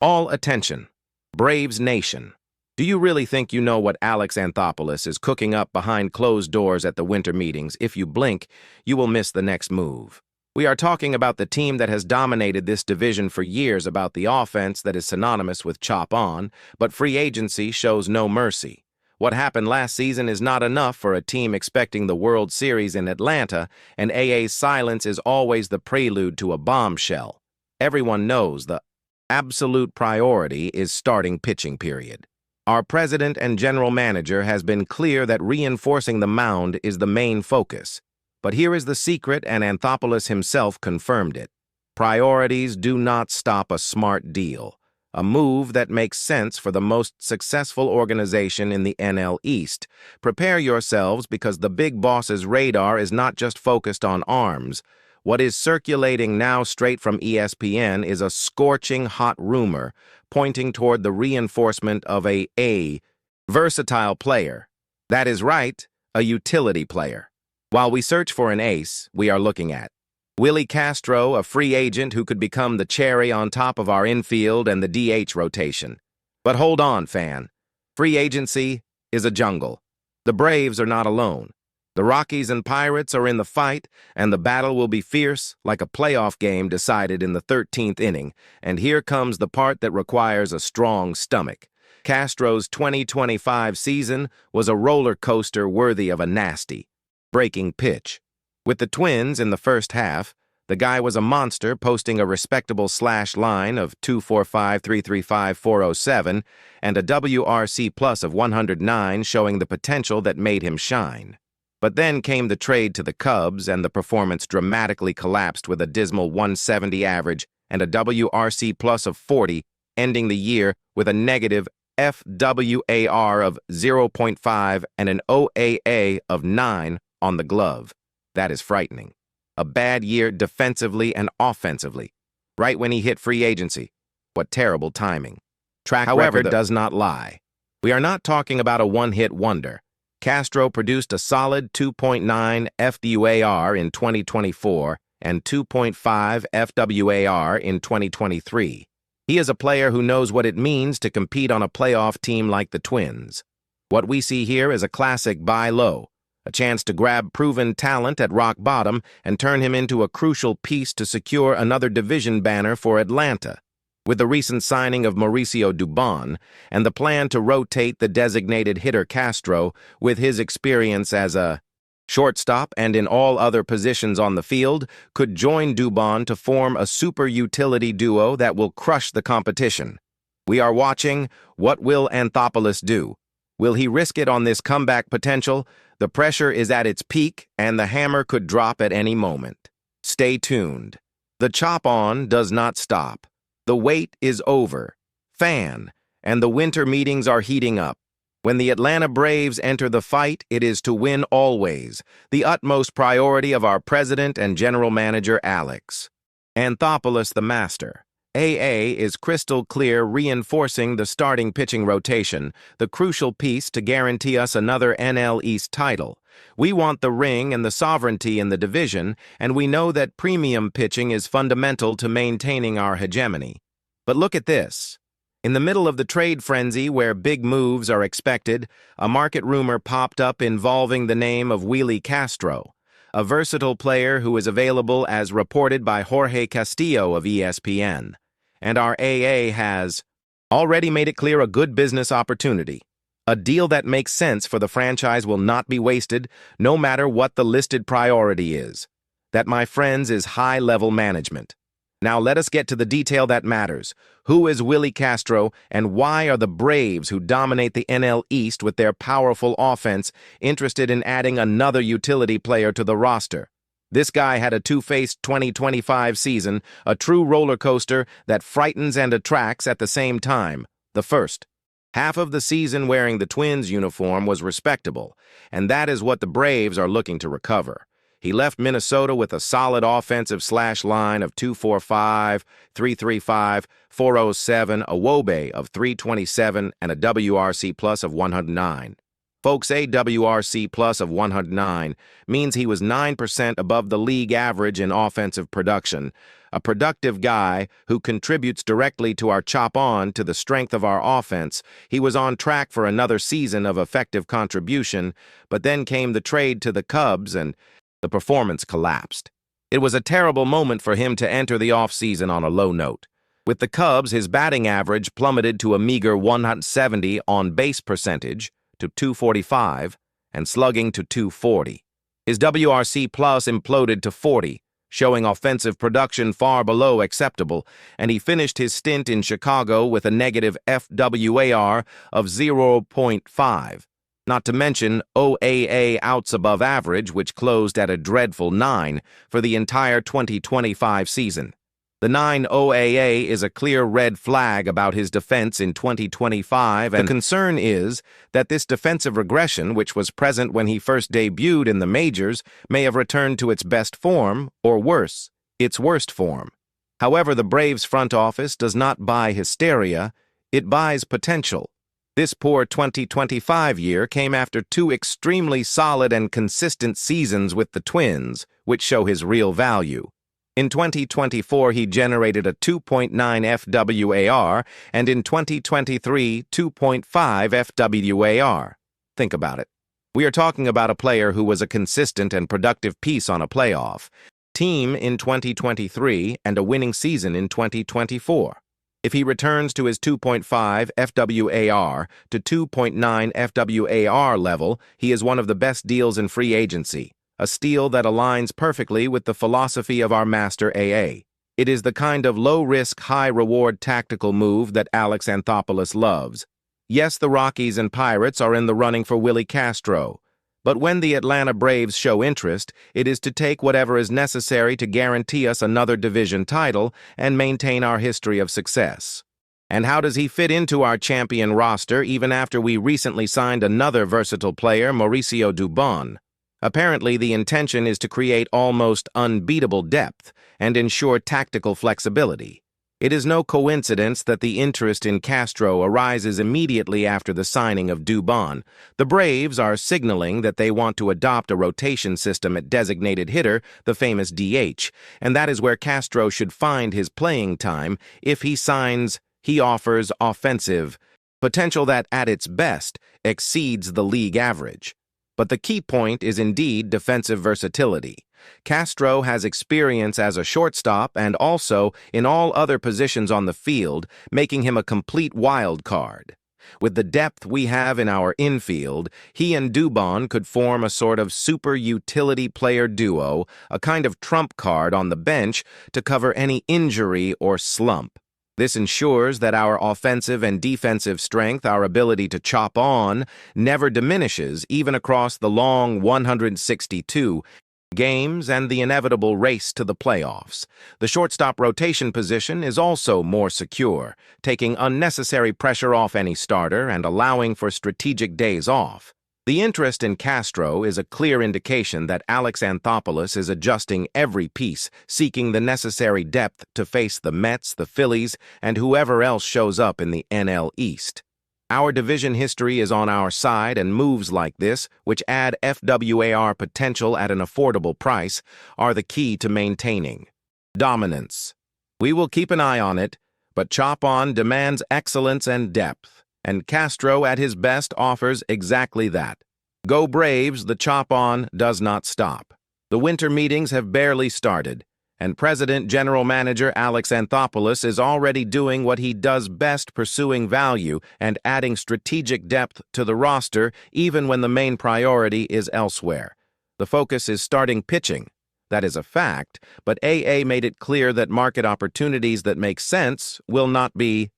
All attention. Braves Nation. Do you really think you know what Alex Anthopoulos is cooking up behind closed doors at the winter meetings? If you blink, you will miss the next move. We are talking about the team that has dominated this division for years, about the offense that is synonymous with chop on, but free agency shows no mercy. What happened last season is not enough for a team expecting the World Series in Atlanta, and AA's silence is always the prelude to a bombshell. Everyone knows the absolute priority is starting pitching period. Our president and general manager has been clear that reinforcing the mound is the main focus. But here is the secret, and Anthopoulos himself confirmed it. Priorities do not stop a smart deal, a move that makes sense for the most successful organization in the NL East. Prepare yourselves, because the big boss's radar is not just focused on arms. What is circulating now straight from ESPN is a scorching hot rumor pointing toward the reinforcement of a versatile player. That is right, a utility player. While we search for an ace, we are looking at Willie Castro, a free agent who could become the cherry on top of our infield and the DH rotation. But hold on, fan. Free agency is a jungle. The Braves are not alone. The Rockies and Pirates are in the fight, and the battle will be fierce, like a playoff game decided in the 13th inning. And here comes the part that requires a strong stomach. Castro's 2025 season was a roller coaster worthy of a nasty breaking pitch. With the Twins in the first half, the guy was a monster, posting a respectable slash line of 245, 335, 407 and a WRC plus of 109, showing the potential that made him shine. But then came the trade to the Cubs, and the performance dramatically collapsed with a dismal 170 average and a WRC plus of 40, ending the year with a negative FWAR of 0.5 and an OAA of 9 on the glove. That is frightening. A bad year defensively and offensively. Right when he hit free agency. What terrible timing. Track record does not lie. We are not talking about a one-hit wonder. Castro produced a solid 2.9 FWAR in 2024 and 2.5 FWAR in 2023. He is a player who knows what it means to compete on a playoff team like the Twins. What we see here is a classic buy low, a chance to grab proven talent at rock bottom and turn him into a crucial piece to secure another division banner for Atlanta. With the recent signing of Mauricio Dubon and the plan to rotate the designated hitter Castro, with his experience as a shortstop and in all other positions on the field, could join Dubon to form a super utility duo that will crush the competition. We are watching. What will Anthopoulos do? Will he risk it on this comeback potential? The pressure is at its peak, and the hammer could drop at any moment. Stay tuned. The chop-on does not stop. The wait is over. Fan, and the winter meetings are heating up. When the Atlanta Braves enter the fight, it is to win always, the utmost priority of our president and general manager, Alex Anthopoulos, the master. AA is crystal clear, reinforcing the starting pitching rotation, the crucial piece to guarantee us another NL East title. We want the ring and the sovereignty in the division, and we know that premium pitching is fundamental to maintaining our hegemony. But look at this. In the middle of the trade frenzy, where big moves are expected, a market rumor popped up involving the name of Willie Castro, a versatile player who is available as reported by Jorge Castillo of ESPN. And our AA has already made it clear, a good business opportunity. A deal that makes sense for the franchise will not be wasted, no matter what the listed priority is. That, my friends, is high-level management. Now let us get to the detail that matters. Who is Willie Castro, and why are the Braves, who dominate the NL East with their powerful offense, interested in adding another utility player to the roster? This guy had a two-faced 2025 season, a true roller coaster that frightens and attracts at the same time. The first half of the season wearing the Twins uniform was respectable, and that is what the Braves are looking to recover. He left Minnesota with a solid offensive slash line of 245, 335, 407, a WOBA of 327, and a WRC plus of 109. Folks, AWRC plus of 109 means he was 9% above the league average in offensive production, a productive guy who contributes directly to our chop-on to the strength of our offense. He was on track for another season of effective contribution, but then came the trade to the Cubs and the performance collapsed. It was a terrible moment for him to enter the offseason on a low note. With the Cubs, his batting average plummeted to a meager 170 on base percentage, to 245, and slugging to 240. His WRC plus imploded to 40, showing offensive production far below acceptable, and he finished his stint in Chicago with a negative FWAR of 0.5. Not to mention OAA outs above average, which closed at a dreadful 9 for the entire 2025 season. The 9 OAA is a clear red flag about his defense in 2025, and the concern is that this defensive regression, which was present when he first debuted in the majors, may have returned to its best form, or worse, its worst form. However, the Braves front office does not buy hysteria, it buys potential. This poor 2025 year came after 2 extremely solid and consistent seasons with the Twins, which show his real value. In 2024, he generated a 2.9 FWAR, and in 2023, 2.5 FWAR. Think about it. We are talking about a player who was a consistent and productive piece on a playoff team in 2023 and a winning season in 2024. If he returns to his 2.5 FWAR to 2.9 FWAR level, he is one of the best deals in free agency. A steal that aligns perfectly with the philosophy of our master AA. It is the kind of low-risk, high-reward tactical move that Alex Anthopoulos loves. Yes, the Rockies and Pirates are in the running for Willie Castro, but when the Atlanta Braves show interest, it is to take whatever is necessary to guarantee us another division title and maintain our history of success. And how does he fit into our champion roster even after we recently signed another versatile player, Mauricio Dubon? Apparently, the intention is to create almost unbeatable depth and ensure tactical flexibility. It is no coincidence that the interest in Castro arises immediately after the signing of Dubon. The Braves are signaling that they want to adopt a rotation system at designated hitter, the famous DH, and that is where Castro should find his playing time. If he signs, he offers offensive potential that, at its best, exceeds the league average. But the key point is indeed defensive versatility. Castro has experience as a shortstop and also in all other positions on the field, making him a complete wild card. With the depth we have in our infield, he and Dubon could form a sort of super utility player duo, a kind of trump card on the bench to cover any injury or slump. This ensures that our offensive and defensive strength, our ability to chop on, never diminishes even across the long 162 games and the inevitable race to the playoffs. The shortstop rotation position is also more secure, taking unnecessary pressure off any starter and allowing for strategic days off. The interest in Castro is a clear indication that Alex Anthopoulos is adjusting every piece, seeking the necessary depth to face the Mets, the Phillies, and whoever else shows up in the NL East. Our division history is on our side, and moves like this, which add FWAR potential at an affordable price, are the key to maintaining dominance. We will keep an eye on it, but Chop On demands excellence and depth. And Castro at his best offers exactly that. Go Braves, the Chop On does not stop. The winter meetings have barely started, and President General Manager Alex Anthopoulos is already doing what he does best, pursuing value and adding strategic depth to the roster even when the main priority is elsewhere. The focus is starting pitching. That is a fact, but AA made it clear that market opportunities that make sense will not be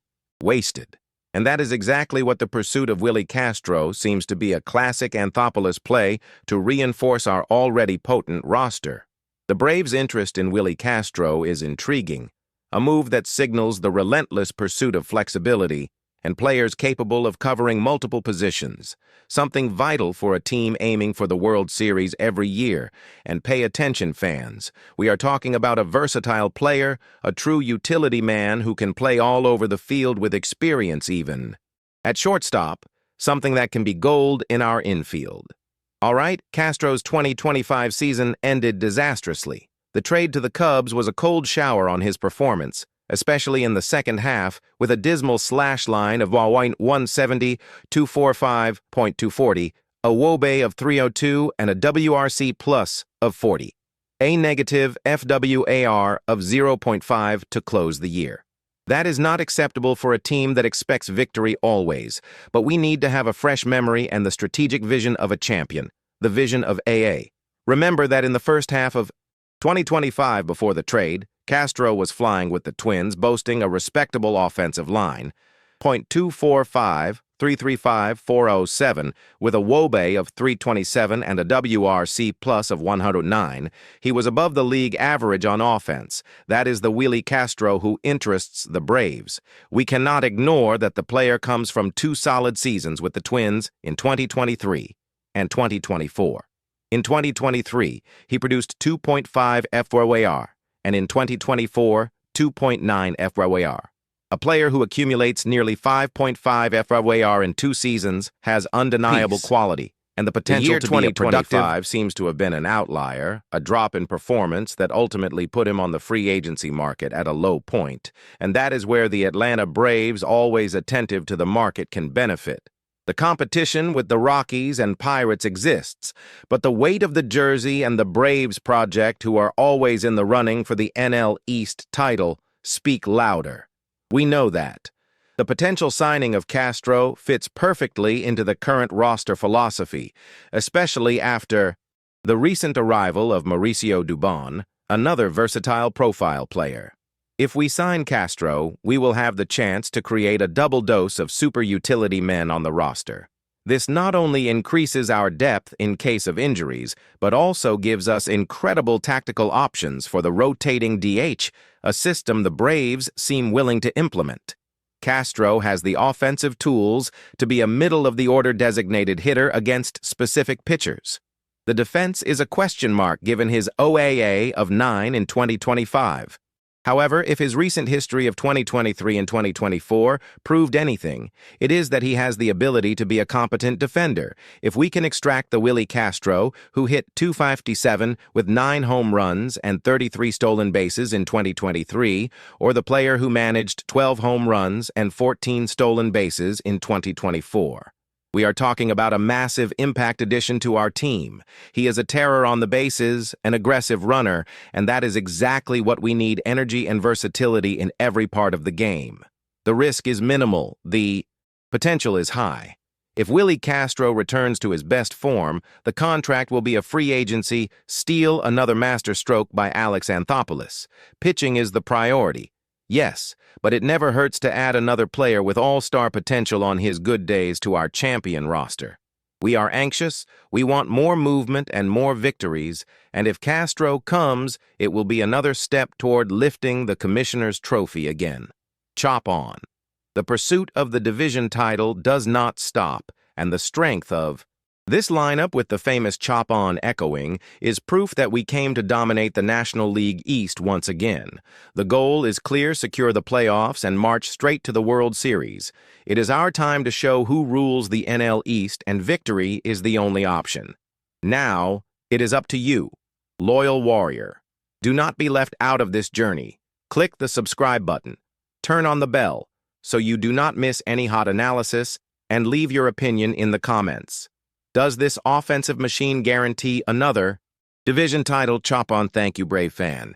wasted. And that is exactly what the pursuit of Willie Castro seems to be, a classic Anthopoulos play to reinforce our already potent roster. The Braves' interest in Willie Castro is intriguing, a move that signals the relentless pursuit of flexibility and players capable of covering multiple positions, something vital for a team aiming for the World Series every year. And pay attention, fans. We are talking about a versatile player, a true utility man who can play all over the field with experience even. At shortstop, something that can be gold in our infield. All right, Castro's 2025 season ended disastrously. The trade to the Cubs was a cold shower on his performance, especially in the second half, with a dismal slash line of 170, 245.240, a WOBA of 302, and a WRC plus of 40. A negative FWAR of 0.5 to close the year. That is not acceptable for a team that expects victory always, but we need to have a fresh memory and the strategic vision of a champion, the vision of AA. Remember that in the first half of 2025 before the trade, Castro was flying with the Twins, boasting a respectable offensive line, .245, 335, 407, with a WOBA of 327 and a WRC plus of 109. He was above the league average on offense. That is the Willie Castro who interests the Braves. We cannot ignore that the player comes from two solid seasons with the Twins in 2023 and 2024. In 2023, he produced 2.5 FWAR, and in 2024, 2.9 FWAR. A player who accumulates nearly 5.5 FWAR in 2 seasons has undeniable quality, and the potential to be a productive seems to have been an outlier, a drop in performance that ultimately put him on the free agency market at a low point, and that is where the Atlanta Braves, always attentive to the market, can benefit. The competition with the Rockies and Pirates exists, but the weight of the jersey and the Braves project, who are always in the running for the NL East title, speak louder. We know that. The potential signing of Castro fits perfectly into the current roster philosophy, especially after the recent arrival of Mauricio Dubon, another versatile profile player. If we sign Castro, we will have the chance to create a double dose of super utility men on the roster. This not only increases our depth in case of injuries, but also gives us incredible tactical options for the rotating DH, a system the Braves seem willing to implement. Castro has the offensive tools to be a middle-of-the-order designated hitter against specific pitchers. The defense is a question mark given his OAA of 9 in 2025. However, if his recent history of 2023 and 2024 proved anything, it is that he has the ability to be a competent defender. If we can extract the Willie Castro, who hit .257 with 9 home runs and 33 stolen bases in 2023, or the player who managed 12 home runs and 14 stolen bases in 2024. We are talking about a massive impact addition to our team. He is a terror on the bases, an aggressive runner, and that is exactly what we need: energy and versatility in every part of the game. The risk is minimal. The potential is high. If Willie Castro returns to his best form, the contract will be a free agency, steal, another masterstroke by Alex Anthopoulos. Pitching is the priority. Yes, but it never hurts to add another player with all-star potential on his good days to our champion roster. We are anxious, we want more movement and more victories, and if Castro comes, it will be another step toward lifting the Commissioner's trophy again. Chop on. The pursuit of the division title does not stop, and the strength of this lineup, with the famous chop on echoing, is proof that we came to dominate the National League East once again. The goal is clear: secure the playoffs and march straight to the World Series. It is our time to show who rules the NL East, and victory is the only option. Now, it is up to you, loyal warrior. Do not be left out of this journey. Click the subscribe button, turn on the bell, so you do not miss any hot analysis, and leave your opinion in the comments. Does this offensive machine guarantee another division title? Chop on. Thank you, Brave fan.